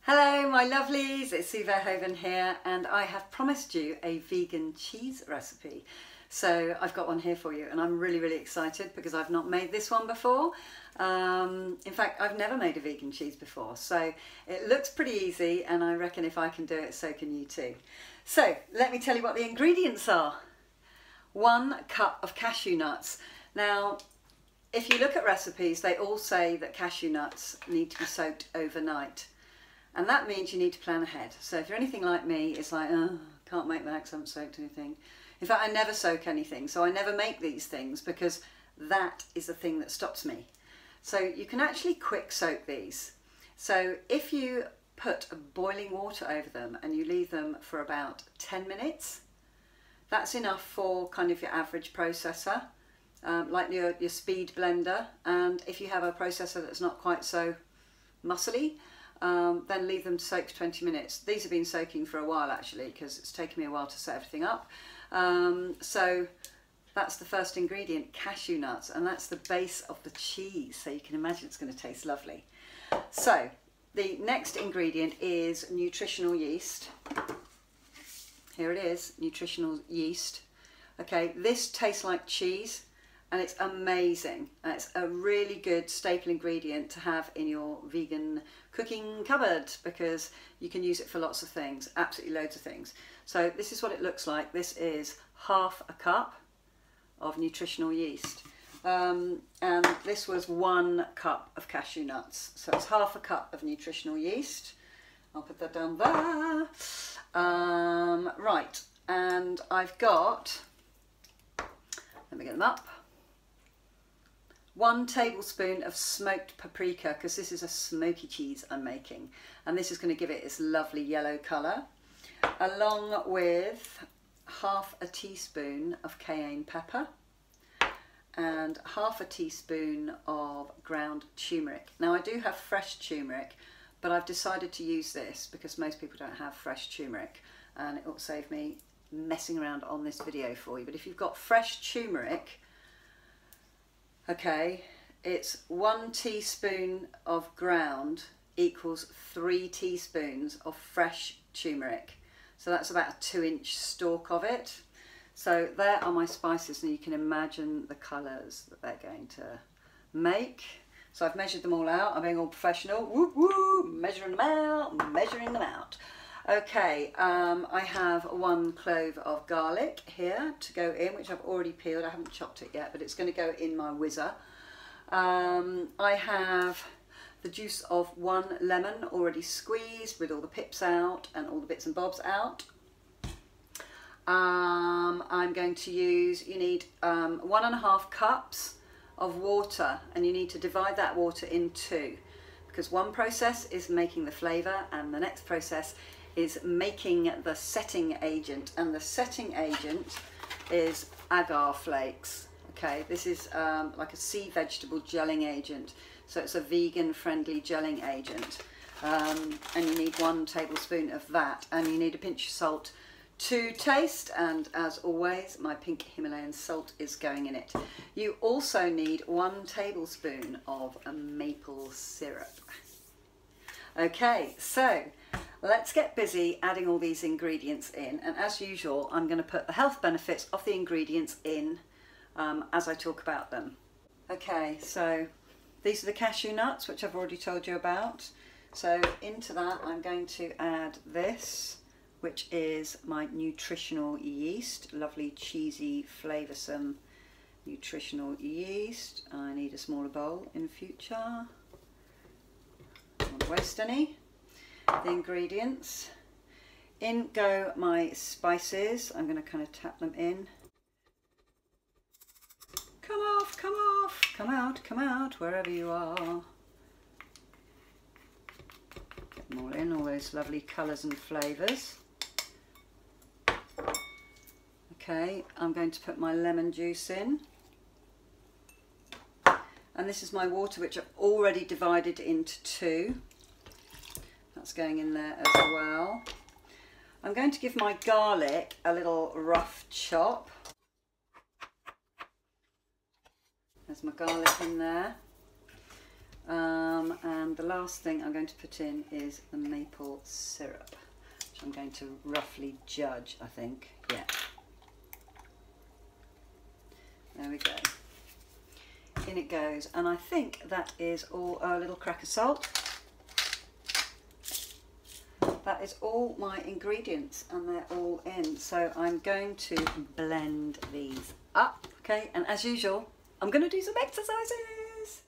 Hello my lovelies, it's Sue Verhoeven here and I have promised you a vegan cheese recipe. So I've got one here for you and I'm really excited because I've not made this one before. In fact, I've never made a vegan cheese before, so it looks pretty easy and I reckon if I can do it, so can you too. So let me tell you what the ingredients are. 1 cup of cashew nuts. Now, if you look at recipes, they all say that cashew nuts need to be soaked overnight. And that means you need to plan ahead. So if you're anything like me, it's like, oh, can't make that because I haven't soaked anything. In fact, I never soak anything, so I never make these things because that is the thing that stops me. So you can actually quick soak these. So if you put boiling water over them and you leave them for about 10 minutes, that's enough for kind of your average processor, like your speed blender. And if you have a processor that's not quite so muscly, then leave them to soak for 20 minutes. These have been soaking for a while actually because it's taken me a while to set everything up. So that's the first ingredient, cashew nuts, and that's the base of the cheese, so you can imagine it's going to taste lovely. So the next ingredient is nutritional yeast. Here it is, nutritional yeast. Okay, this tastes like cheese and it's amazing. It's a really good staple ingredient to have in your vegan cooking cupboard because you can use it for lots of things, absolutely loads of things. So this is what it looks like. This is half a cup of nutritional yeast. And this was 1 cup of cashew nuts. So it's half a cup of nutritional yeast. I'll put that down there. Right, and I've got, let me get them up. 1 tablespoon of smoked paprika, because this is a smoky cheese I'm making, and this is going to give it its lovely yellow colour, along with half a teaspoon of cayenne pepper and half a teaspoon of ground turmeric. Now I do have fresh turmeric, but I've decided to use this because most people don't have fresh turmeric and it will save me messing around on this video for you. But if you've got fresh turmeric, okay, it's 1 teaspoon of ground equals 3 teaspoons of fresh turmeric. So that's about a 2-inch stalk of it. So there are my spices and you can imagine the colours that they're going to make. So I've measured them all out, I'm being all professional, whoop whoop, measuring them out. Okay, I have 1 clove of garlic here to go in, which I've already peeled. I haven't chopped it yet, but it's going to go in my whizzer. I have the juice of 1 lemon already squeezed with all the pips out and all the bits and bobs out. I'm going to use, you need 1.5 cups of water, and you need to divide that water in 2 because one process is making the flavour and the next process is making the setting agent, and the setting agent is Agar flakes. Okay, this is like a sea vegetable gelling agent, so it's a vegan friendly gelling agent, and you need 1 tablespoon of that, and you need a pinch of salt to taste, and as always my Pink Himalayan salt is going in it. You also need 1 tablespoon of maple syrup. Okay, so let's get busy adding all these ingredients in, and as usual I'm going to put the health benefits of the ingredients in as I talk about them. Okay, so these are the cashew nuts, which I've already told you about. So into that I'm going to add this, which is my nutritional yeast, lovely cheesy flavoursome nutritional yeast. I need a smaller bowl in future, don't want to waste any. The ingredients, in go my spices. I'm going to kind of tap them in. Come off, come off, come out, wherever you are. Get them all in, all those lovely colours and flavours. Okay, I'm going to put my lemon juice in. And this is my water, which I've already divided into 2. That's going in there as well. I'm going to give my garlic a little rough chop. There's my garlic in there. And the last thing I'm going to put in is the maple syrup, which I'm going to roughly judge, I think. Yeah. There we go. In it goes. And I think that is all our little crack of salt. That is all my ingredients and they're all in. So I'm going to blend these up. Okay, and as usual, I'm going to do some exercises.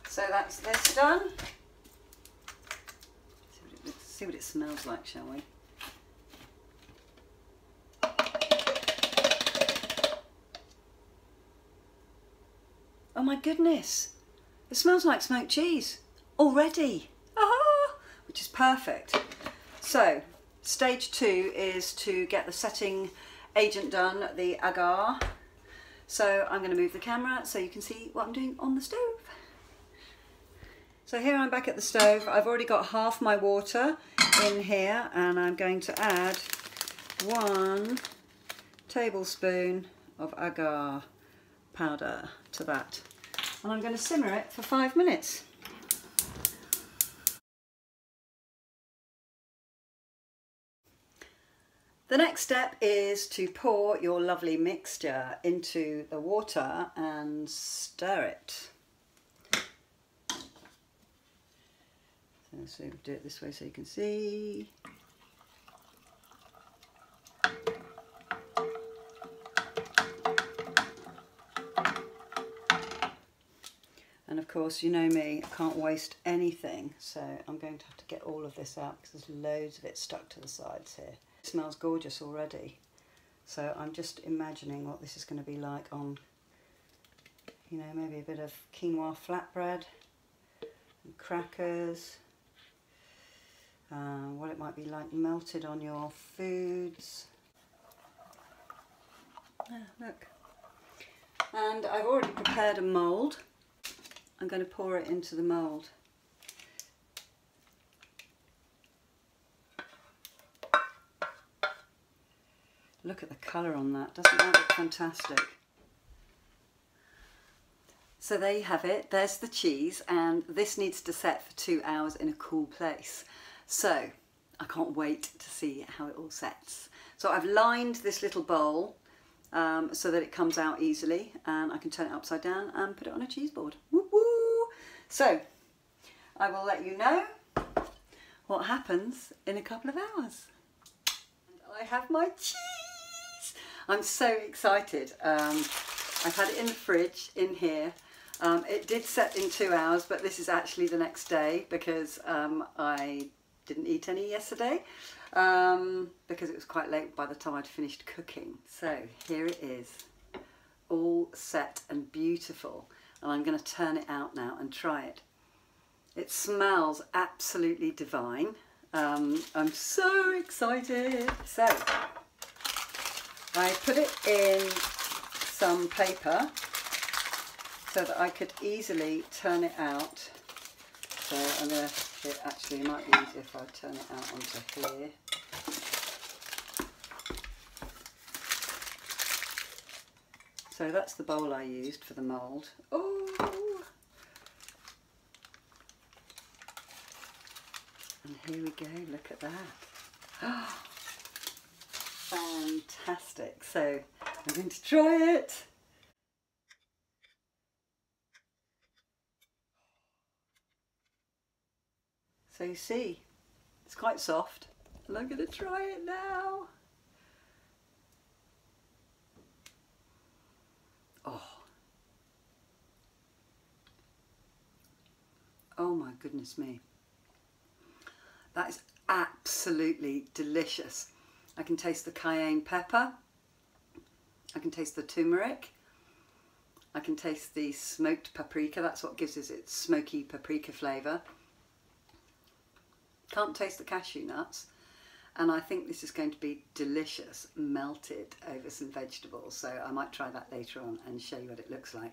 So that's this done. See what it smells like, shall we? Oh my goodness, it smells like smoked cheese already. Ah, which is perfect. So stage 2 is to get the setting agent done, the Agar. So I'm going to move the camera so you can see what I'm doing on the stove. So here I'm back at the stove. I've already got half my water in here and I'm going to add 1 tablespoon of agar powder to that. And I'm going to simmer it for 5 minutes. The next step is to pour your lovely mixture into the water and stir it. So do it this way so you can see. And of course, you know me, I can't waste anything, so I'm going to have to get all of this out because there's loads of it stuck to the sides here. It smells gorgeous already, so I'm just imagining what this is going to be like on, you know, maybe a bit of quinoa flatbread and crackers. What it might be like melted on your foods. Look. And I've already prepared a mould. I'm going to pour it into the mould. Look at the colour on that. Doesn't that look fantastic? So there you have it. There's the cheese, and this needs to set for 2 hours in a cool place. So I can't wait to see how it all sets. So I've lined this little bowl so that it comes out easily, and I can turn it upside down and put it on a cheese board. Woo woo! So I will let you know what happens in a couple of hours. And I have my cheese! I'm so excited. I've had it in the fridge in here. It did set in 2 hours, but this is actually the next day because I didn't eat any yesterday because it was quite late by the time I'd finished cooking. So here it is, all set and beautiful, and I'm going to turn it out now and try it. It smells absolutely divine. I'm so excited. So I put it in some paper so that I could easily turn it out. So I'm going to, actually it might be easier if I turn it out onto here. So that's the bowl I used for the mould. Oh! And here we go, look at that. Fantastic. So I'm going to try it. So you see, it's quite soft, and I'm going to try it now. Oh. Oh my goodness me. That is absolutely delicious. I can taste the cayenne pepper. I can taste the turmeric. I can taste the smoked paprika. That's what gives us its smoky paprika flavour. Can't taste the cashew nuts, and I think this is going to be delicious melted over some vegetables, so I might try that later on and show you what it looks like.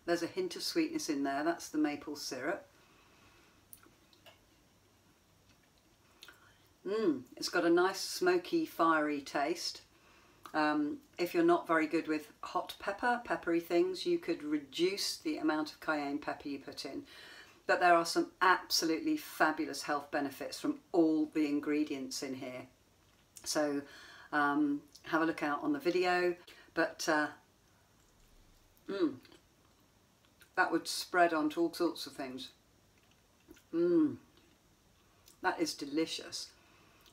There's a hint of sweetness in there. That's the maple syrup. It's got a nice smoky, fiery taste. If you're not very good with hot pepper, peppery things, you could reduce the amount of cayenne pepper you put in. But there are some absolutely fabulous health benefits from all the ingredients in here. So have a look out on the video. But that would spread onto all sorts of things. That is delicious.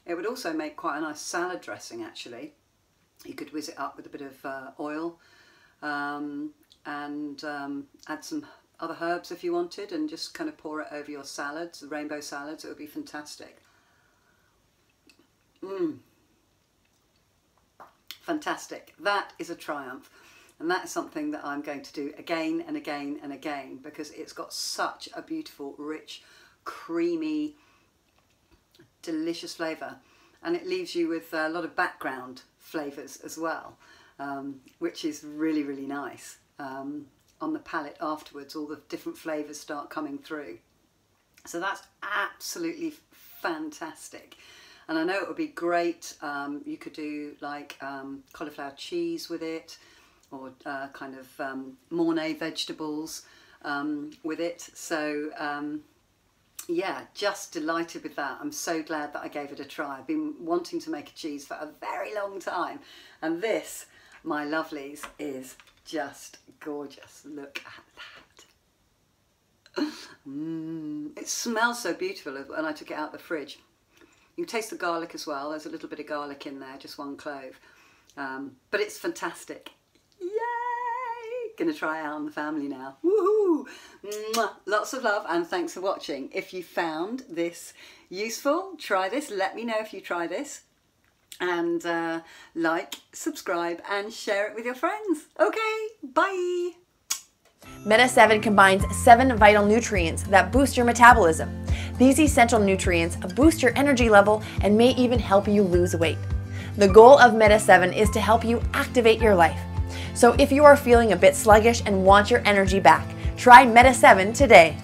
It would also make quite a nice salad dressing, actually. You could whiz it up with a bit of oil and add some other herbs if you wanted, and just kind of pour it over your salads, the rainbow salads. It would be fantastic. Fantastic. That is a triumph. And that is something that I'm going to do again and again and again, because it's got such a beautiful, rich, creamy, delicious flavour, and it leaves you with a lot of background flavours as well, which is really, really nice. On the palate afterwards, all the different flavours start coming through. So that's absolutely fantastic. And I know it would be great, you could do like cauliflower cheese with it, or kind of Mornay vegetables with it. So yeah, just delighted with that. I'm so glad that I gave it a try. I've been wanting to make a cheese for a very long time, and this, my lovelies, is just gorgeous. Look at that. It smells so beautiful when I took it out of the fridge. You can taste the garlic as well. There's a little bit of garlic in there, just one clove. But it's fantastic. Yay! Gonna try it out on the family now. Woohoo! Mwah! Lots of love, and thanks for watching. If you found this useful, try this. Let me know if you try this. And like, subscribe, and share it with your friends. Okay, bye! Meta 7 combines 7 vital nutrients that boost your metabolism. These essential nutrients boost your energy level and may even help you lose weight. The goal of Meta 7 is to help you activate your life. So if you are feeling a bit sluggish and want your energy back, try Meta 7 today.